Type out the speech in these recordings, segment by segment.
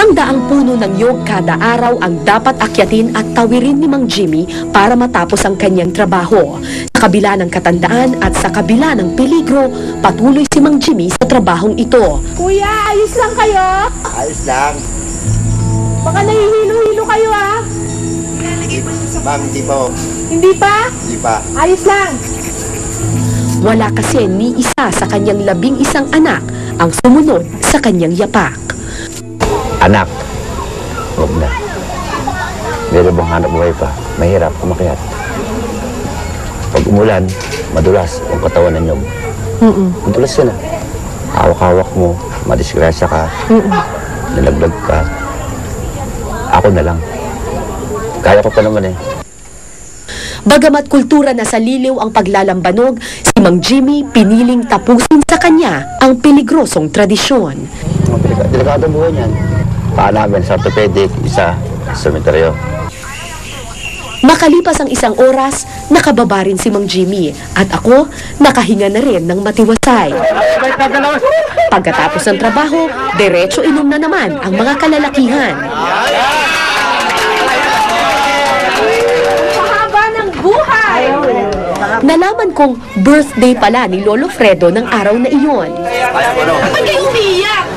Isang daang puno ng niyog kada araw ang dapat akyatin at tawirin ni Mang Jimmy para matapos ang kanyang trabaho. Sa kabila ng katandaan at sa kabila ng peligro, patuloy si Mang Jimmy sa trabahong ito. Kuya, ayos lang kayo? Ayos lang. Baka nahihilo-hilo kayo Ma'am, hindi pa. Hindi pa? Hindi pa. Ayos lang. Wala kasi ni isa sa kanyang 11 anak ang sumunod sa kanyang yapak. Anak, huwag na. Meron bang hanap buhay pa? Mahirap umakyat. Pag umulan, madulas ang katawan ng nyog. Madulas ka na. Hawak-hawak mo, madisgrasya ka, nalaglag ka. Ako na lang. Kaya ko pa naman eh. Bagamat kultura na sa liliw ang paglalambanog, si Mang Jimmy piniling tapusin sa kanya ang peligrosong tradisyon. Delikado buhay niyan. Paa namin sa orthopedic, isa sa cemeteryo. Makalipas ang 1 oras, nakababa rin si Mang Jimmy at ako nakahinga na rin ng matiwasay. Pagkatapos ng trabaho, diretso inom na naman ang mga kalalakihan. Pahaba ng buhay! Nalaman kong birthday pala ni Lolo Fredo ng araw na iyon. Ba't kayo umiiyak?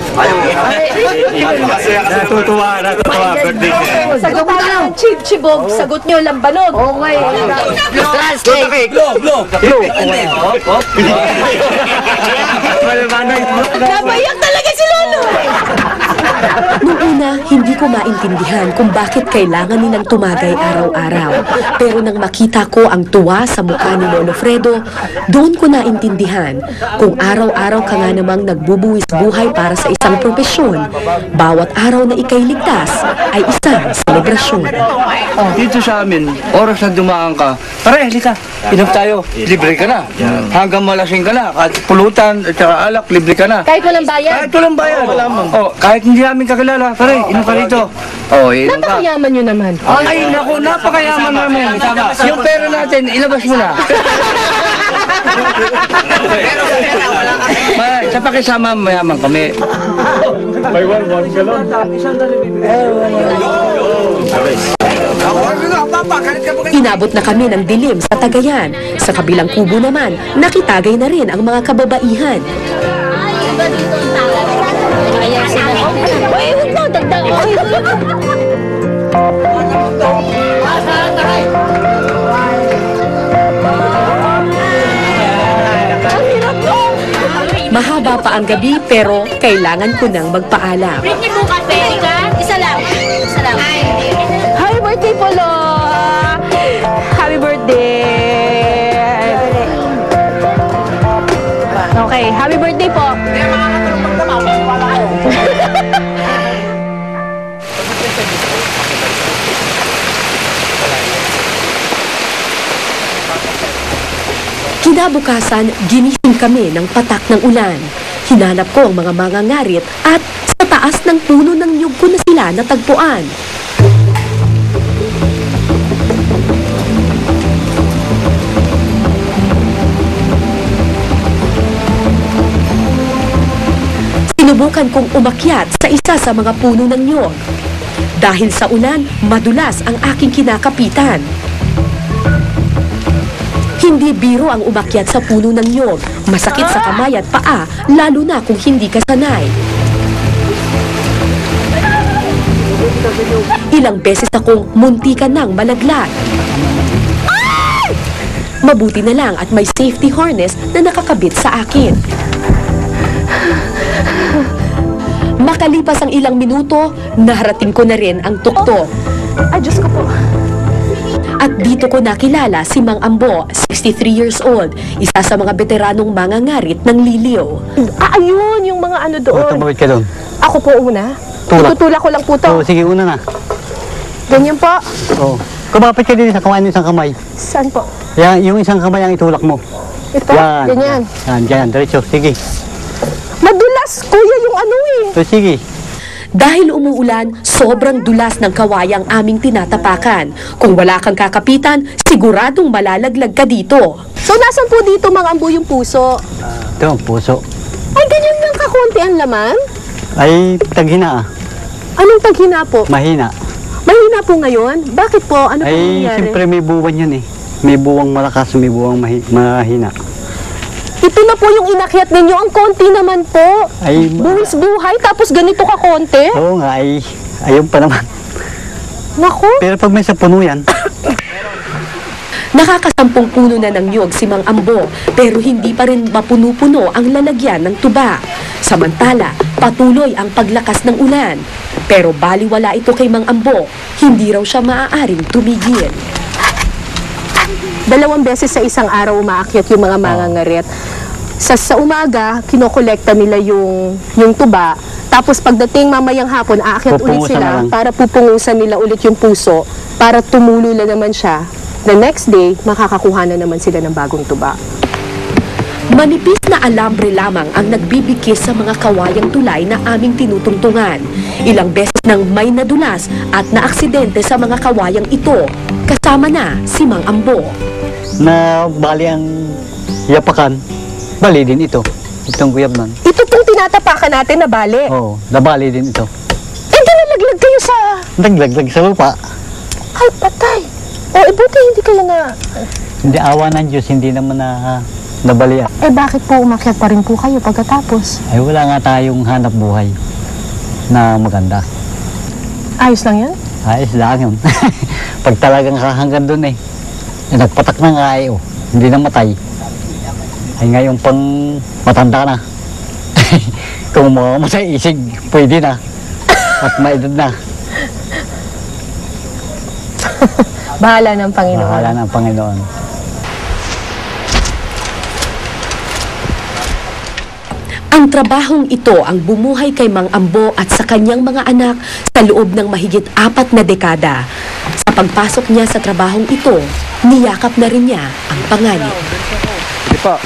Natutuwa, birthday niya. Sagot mo lang, chibog, sagot nyo, lambanog. Okay. Nabayak talaga si Lolo! Noong una, hindi ko maintindihan kung bakit kailangan nilang tumagay araw-araw. Pero nang makita ko ang tuwa sa mukha ni Lolo Fredo, doon ko naintindihan kung araw-araw ka nga namang nagbubuwis buhay para sa isang propesyon, bawat araw na ika'y ligtas ay isang selebrasyon. Dito sa amin, oras na dumaan ka, pare, halika, inom tayo, libre ka na. Hanggang malasing ka na, kahit pulutan at saka alak, libre ka na. Kahit walang bayan? Kahit walang bayan. Oh, kahit hindi namin kakilala, pare, inom ka rito. Oh, inom ka. Napakayaman nyo naman. Ay, naku, napakayaman namin. Yung pera natin, ilabas mo na. Sa pakisama, mayaman kami. Inabot na kami ng dilim sa Tagayan. Sa kabilang kubo naman, nakitagay na rin ang mga kababaihan. Uy, huwag mo, dagdag. Mahaba pa ang gabi pero kailangan ko nang magpaalam. Britney mo kape, ka? Isa lang. Isa lang. Happy birthday, Polo! Happy birthday! Okay, happy birthday po. Kinabukasan, ginising kami ng patak ng ulan. Hinanap ko ang mga mangangarit at sa taas ng puno ng niyog ko na sila natagpuan. Sinubukan kong umakyat sa isa sa mga puno ng niyog. Dahil sa ulan, madulas ang aking kinakapitan. Hindi biro ang umakyat sa puno ng niyog. Masakit sa kamay at paa, lalo na kung hindi ka sanay. Ilang beses akong muntikan ng malaglag. Mabuti na lang at may safety harness na nakakabit sa akin. Makalipas ang ilang minuto, naharating ko na rin ang tuktok. Ay, Diyos ko po. At dito ko nakilala si Mang Ambo, 63 years old, isa sa mga veteranong mangangarit ng liliw. Ayun, yung mga ano doon. Tumawid ka doon. Ako po una. Tulak. Tutulak ko lang po to. Oo, sige, una na. Ganyan po. Oo. Kumapit ka din sa kamay ng isang kamay. Saan po? Yan, yung isang kamay ang itulak mo. Ito? Yan. Ganyan. Yan, diretso. Sige. Madulas, kuya, yung ano eh. So, sige. Dahil umuulan, sobrang dulas ng kawayang aming tinatapakan. Kung wala kang kakapitan, siguradong malalaglag ka dito. So, nasan po dito mga ambo yung puso? Ito ang puso. Ay, ganyan lang kakunti ang laman? Ay, taghina ah. Anong paghina po? Mahina. Mahina po ngayon? Bakit po? Ano po Ay, nangyari? siyempre may buwan yan eh. May buwang malakas, may buwang mahina. Ito na po yung inakyat ninyo. Ang konti naman po. Ay, Buwis buhay, tapos ganito ka konti. oo nga, ay, ayun pa naman. Naku. Pero pag may sa puno yan, Nakakasampung puno na ng nyug si Mang Ambo, pero hindi pa rin mapuno-puno ang lalagyan ng tuba. Samantala, patuloy ang paglakas ng ulan. Pero baliwala ito kay Mang Ambo, hindi raw siya maaaring tumigil. 2 beses sa isang araw umaakyat yung mga mangangarit. Sa umaga, kinokolekta nila yung tuba. Tapos pagdating mamayang hapon, aakyat ulit Pupungusan na sila lang. para pupungusan nila ulit yung puso para tumulo na naman siya. The next day, makakakuha na naman sila ng bagong tuba. Manipis na alambre lamang ang nagbibigkis sa mga kawayang tulay na aming tinutungtungan. Ilang beses nang may nadulas at naaksidente sa mga kawayang ito, kasama na si Mang Ambo. na bali ang yapakan, bali din ito. Itong guyab nun. Ito pong tinatapakan natin na bali. Oo, nabali din ito. Eh, di nalaglag kayo sa... Naglaglag sa lupa. Ay, patay. O, buti hindi kayo na... Hindi awa ng Diyos, hindi naman na nabalian. Eh, bakit po umakyat pa rin po kayo pagkatapos? Ay wala nga tayong hanap buhay na maganda. Ayos lang yan? Ayos lang yun. Pag talagang hanggang doon eh nagpatak na nga eh, oh, hindi na matay. Ay ngayon pang matanda na. Kung mamatay isig, pwede na. At maedad na. Bahala ng Panginoon. Bahala ng Panginoon. Ang trabahong ito ang bumuhay kay Mang Ambo at sa kanyang mga anak sa loob ng mahigit 4 na dekada. Sa pagpasok niya sa trabahong ito, niyakap na rin niya ang panganib. Di pa.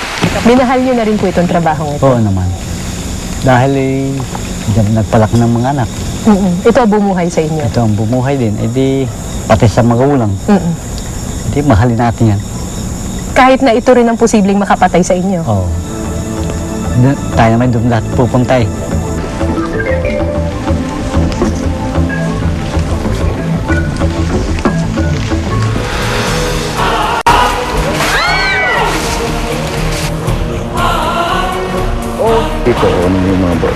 Minahal niyo na rin po itong trabahong ito. Oo naman. Dahil diyan nagpalak ng mga anak. Ito ang bumuhay sa inyo. Ito ang bumuhay din. E di pati sa magulang. Di mahalin natin yan. Kahit na ito rin ang posibleng makapatay sa inyo. Oo. Tayo naman doon lahat pupunta eh. Ito, ano yung mga ba?